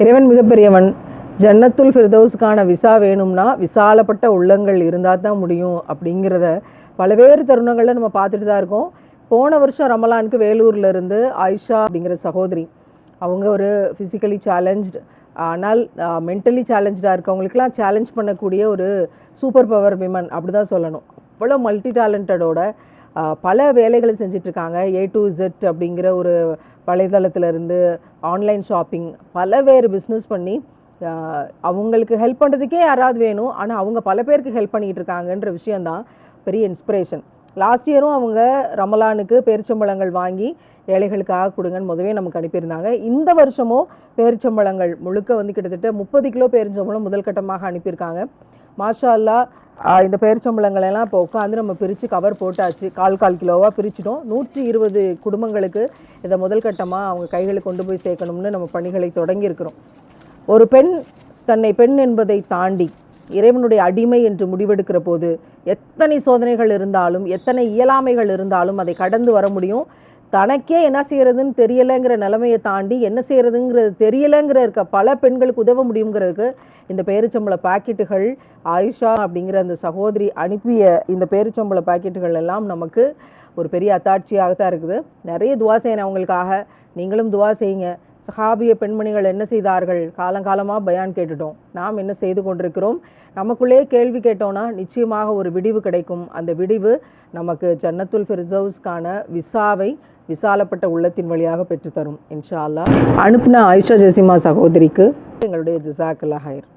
இறைவன் மிகப்பெரியவன். ஜன்னத்துல் ஃபிர்தௌஸ்க்கான விசா வேணும்னா விசாலப்பட்ட உள்ளங்கள் இருந்தால் தான் முடியும் அப்படிங்கிறத பல்வேறு தருணங்களில் நம்ம பார்த்துட்டு தான் இருக்கோம். போன வருஷம் ரமலானுக்கு வேலூரில் இருந்து ஆயிஷா அப்படிங்கிற சகோதரி, அவங்க ஒரு ஃபிசிக்கலி சேலஞ்ச்டு ஆனால் மென்டலி சேலஞ்சாக இருக்கவங்களுக்கெல்லாம் சேலஞ்ச் பண்ணக்கூடிய ஒரு சூப்பர் பவர் விமன் அப்படி தான் சொல்லணும். அவ்வளோ மல்டி டேலண்டடோட பல வேலைகளை செஞ்சிட்ருக்காங்க. A to Z அப்படிங்கிற ஒரு வலைதளத்திலேருந்து ஆன்லைன் ஷாப்பிங் பலவேறு பிஸ்னஸ் பண்ணி அவங்களுக்கு ஹெல்ப் பண்ணுறதுக்கே யாராவது வேணும், ஆனால் அவங்க பல பேருக்கு ஹெல்ப் பண்ணிகிட்டு இருக்காங்கன்ற விஷயந்தான் பெரிய இன்ஸ்பிரேஷன். லாஸ்ட் இயரும் அவங்க ரமலானுக்கு பேரிச்சம்பழங்கள் வாங்கி ஏழைகளுக்காக கொடுங்கன்னு முதவே நமக்கு அனுப்பியிருந்தாங்க. இந்த வருஷமும் பேரிச்சம்பழங்கள் முழுக்க வந்து கிட்டத்தட்ட 30 கிலோ பேரிச்சம்பழம் முதல் கட்டமாக அனுப்பியிருக்காங்க. மாஷா அல்லா. இந்த பேரிச்சம்பழங்களெல்லாம் இப்போ உட்காந்து நம்ம பிரித்து கவர் போட்டாச்சு. கால் கிலோவாக பிரிச்சிட்டோம். 120 குடும்பங்களுக்கு இதை முதல் கட்டமாக அவங்க கைகளுக்கு கொண்டு போய் சேர்க்கணும்னு நம்ம பணிகளை தொடங்கியிருக்கிறோம். ஒரு பெண் தன்னை பெண் என்பதை தாண்டி இறைவனுடைய அடிமை என்று முடிவெடுக்கிற போது எத்தனை சோதனைகள் இருந்தாலும் எத்தனை இயலாமைகள் இருந்தாலும் அதை கடந்து வர முடியும். தனக்கே என்ன செய்கிறதுன்னு தெரியலைங்கிற நிலைமையை தாண்டி என்ன செய்கிறதுங்கிறது தெரியலைங்கிற இருக்க பல பெண்களுக்கு உதவ முடியுங்கிறதுக்கு இந்த பேரிச்சம்பள பாக்கெட்டுகள், ஆயிஷா அப்படிங்கிற அந்த சகோதரி அனுப்பிய இந்த பேரிச்சம்பள பாக்கெட்டுகள் எல்லாம் நமக்கு ஒரு பெரிய அத்தாட்சியாக தான் இருக்குது. நிறைய துவா செய்யணும் அவங்களுக்காக. நீங்களும் துவா செய்யுங்க. சஹாபிய பெண்மணிகள் என்ன செய்தார்கள்? காலங்காலமாக பயான் கேட்டுட்டோம். நாம் என்ன செய்து கொண்டிருக்கிறோம்? நமக்குள்ளே கேள்வி கேட்டோன்னா நிச்சயமாக ஒரு விடிவு கிடைக்கும். அந்த விடிவு நமக்கு ஜன்னத்துல் ஃபிர்தௌஸ்க்கான விசாவை விசாலப்பட்ட உள்ளத்தின் வழியாக பெற்றுத்தரும் இன்ஷா அல்லாஹ். அனுப்பின ஆயிஷா ஜெசிமா சகோதரிக்கு எங்களுடைய ஜஸாக்கல்லாஹ் ஹைர்.